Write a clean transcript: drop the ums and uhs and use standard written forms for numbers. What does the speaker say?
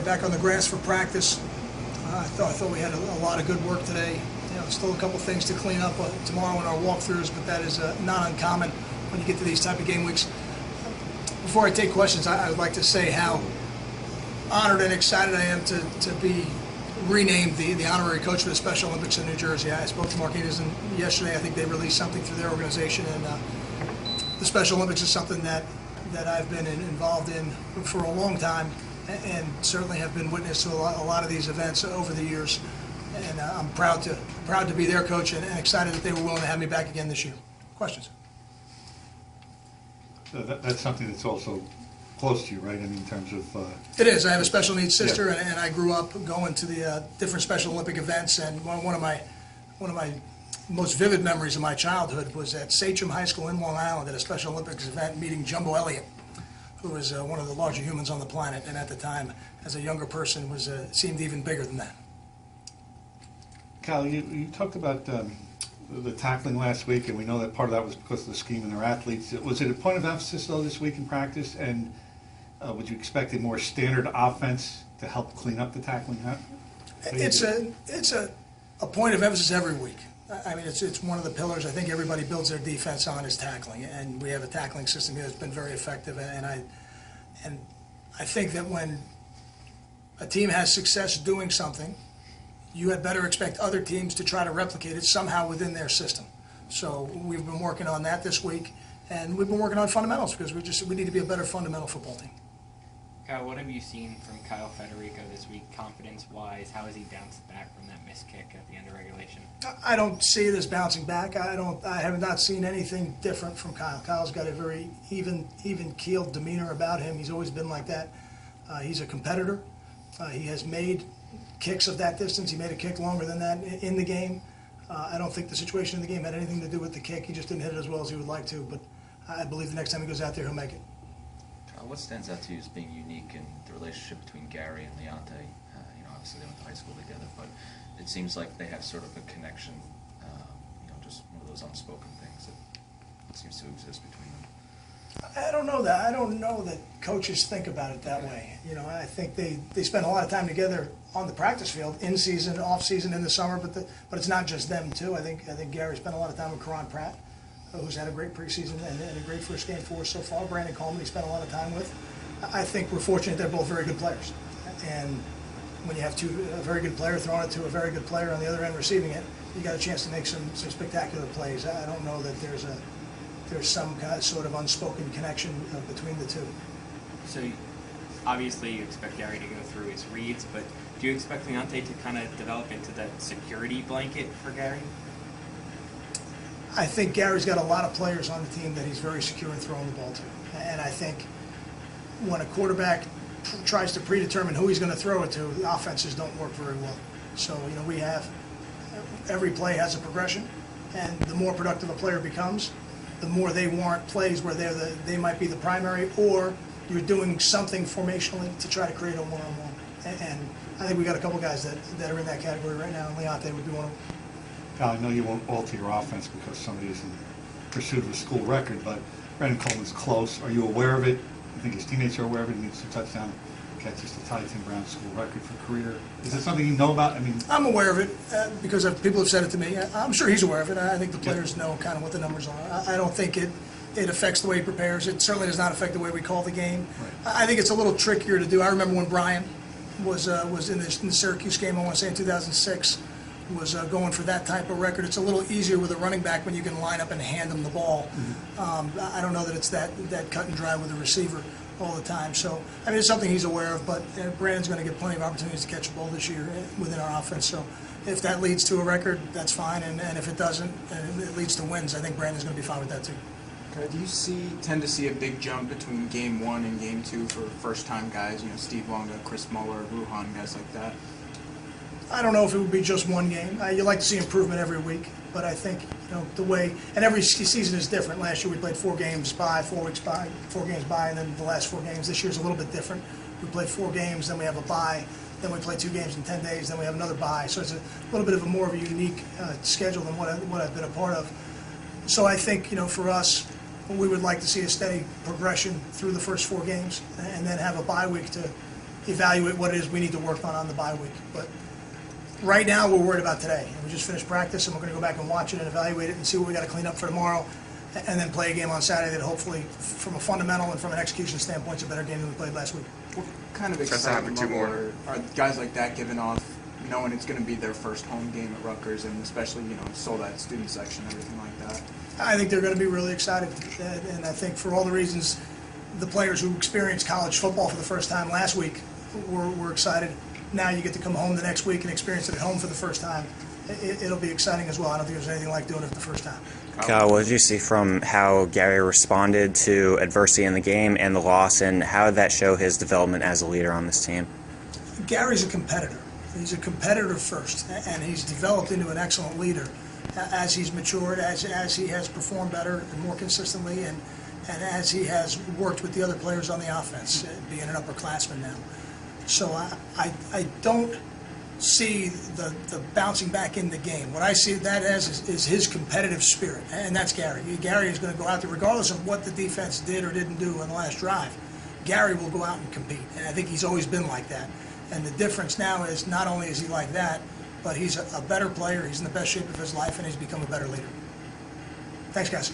Back on the grass for practice. I thought we had a lot of good work today. Still a couple things to clean up tomorrow in our walkthroughs, but that is not uncommon when you get to these type of game weeks. Before I take questions, I would like to say how honored and excited I am to be renamed the honorary coach for the Special Olympics in New Jersey. I spoke to Marquinhos yesterday. I think they released something through their organization, and the Special Olympics is something that I've been involved in for a long time, and certainly have been witness to a lot of these events over the years. And I'm proud to be their coach, and excited that they were willing to have me back again this year. Questions? So that's something that's also close to you, right? I mean, in terms of... It is. I have a special needs sister, yeah. and I grew up going to the different Special Olympic events. And one of my most vivid memories of my childhood was at Sept High School in Long Island at a Special Olympics event, meeting Jumbo Elliott, who was one of the larger humans on the planet, and at the time, as a younger person, seemed even bigger than that. Kyle, you talked about the tackling last week, and we know that part of that was because of the scheme and their athletes. Was it a point of emphasis, though, this week in practice? And would you expect a more standard offense to help clean up the tackling? It's a point of emphasis every week. I mean, it's one of the pillars I think everybody builds their defense on is tackling, and we have a tackling system here that's been very effective. And I think that when a team has success doing something, you had better expect other teams to try to replicate it somehow within their system. So we've been working on that this week, and we've been working on fundamentals because we need to be a better fundamental football team. Kyle, what have you seen from Kyle Federico this week, confidence-wise? How has he bounced back from that missed kick at the end of regulation? I don't see it as bouncing back. I have not seen anything different from Kyle. Kyle's got a very even-keeled demeanor about him. He's always been like that. He's a competitor. He has made kicks of that distance. He made a kick longer than that in the game. I don't think the situation in the game had anything to do with the kick. He just didn't hit it as well as he would like to, but I believe the next time he goes out there, he'll make it. What stands out to you as being unique in the relationship between Gary and Leonte? Obviously they went to high school together, but it seems like they have sort of a connection, just one of those unspoken things that seems to exist between them. I don't know that. I don't know that coaches think about it that way. I think they spend a lot of time together on the practice field, in season, off season, in the summer. But it's not just them too. I think Gary spent a lot of time with Karan Pratt, who's had a great preseason and a great first game for us so far. Brandon Coleman, he spent a lot of time with. I think we're fortunate they're both very good players, and when you have a very good player throwing it to a very good player on the other end receiving it, you got a chance to make some spectacular plays. I don't know that there's some kind of sort of unspoken connection between the two. So obviously you expect Gary to go through his reads, but do you expect Leonte to kind of develop into that security blanket for Gary? I think Gary's got a lot of players on the team that he's very secure in throwing the ball to. And I think when a quarterback tries to predetermine who he's going to throw it to, the offenses don't work very well. So, we have, every play has a progression, and the more productive a player becomes, the more they warrant plays where they might be the primary, or you're doing something formationally to try to create a one-on-one. And I think we got a couple guys that are in that category right now, and Leonte would be one of them. Kyle, I know you won't alter your offense because somebody is in pursuit of a school record, but Brandon Coleman's close. Are you aware of it? I think his teammates are aware of it. He needs to touchdown catches to tie Tim Brown's school record for career. Is it something you know about? I'm aware of it because people have said it to me. I'm sure he's aware of it. I think the players know kind of what the numbers are. I don't think it affects the way he prepares. It certainly does not affect the way we call the game. Right. I think it's a little trickier to do. I remember when Brian was in the Syracuse game, I want to say in 2006, was going for that type of record. It's a little easier with a running back when you can line up and hand them the ball. Mm-hmm. I don't know that it's that cut and dry with a receiver all the time. So, it's something he's aware of, but Brandon's going to get plenty of opportunities to catch a ball this year within our offense. So if that leads to a record, that's fine, and if it doesn't, and it leads to wins, I think Brandon's going to be fine with that too. Okay, do you tend to see a big jump between game 1 and game 2 for first-time guys, Steve Longa, Chris Muller, Ruhan, guys like that? I don't know if it would be just one game. You like to see improvement every week, but I think the way, and every season is different. Last year we played 4 games by, 4 weeks by, 4 games by, and then the last 4 games. This year's a little bit different. We play 4 games, then we have a bye, then we play 2 games in 10 days, then we have another bye. So it's a little bit of more of a unique schedule than what I've been a part of. So I think for us, we would like to see a steady progression through the first 4 games, and then have a bye week to evaluate what it is we need to work on the bye week. But right now, we're worried about today. We just finished practice, and we're going to go back and watch it and evaluate it and see what we got to clean up for tomorrow, and then play a game on Saturday that hopefully, from a fundamental and from an execution standpoint, is a better game than we played last week. What kind of Just having excitement two more. are guys like that giving off, knowing it's going to be their first home game at Rutgers, and especially, sold out student section, everything like that? I think they're going to be really excited, and I think for all the reasons the players who experienced college football for the first time last week were excited. Now you get to come home the next week and experience it at home for the first time. It'll be exciting as well. I don't think there's anything like doing it for the first time. Kyle, what did you see from how Gary responded to adversity in the game and the loss, and how did that show his development as a leader on this team? Gary's a competitor. He's a competitor first, and he's developed into an excellent leader as he's matured, as he has performed better and more consistently, and as he has worked with the other players on the offense, being an upperclassman now. So I don't see the bouncing back in the game. What I see that as is his competitive spirit, and that's Gary. Gary is going to go out there, regardless of what the defense did or didn't do on the last drive. Gary will go out and compete, and I think he's always been like that. And the difference now is not only is he like that, but he's a better player, he's in the best shape of his life, and he's become a better leader. Thanks, guys.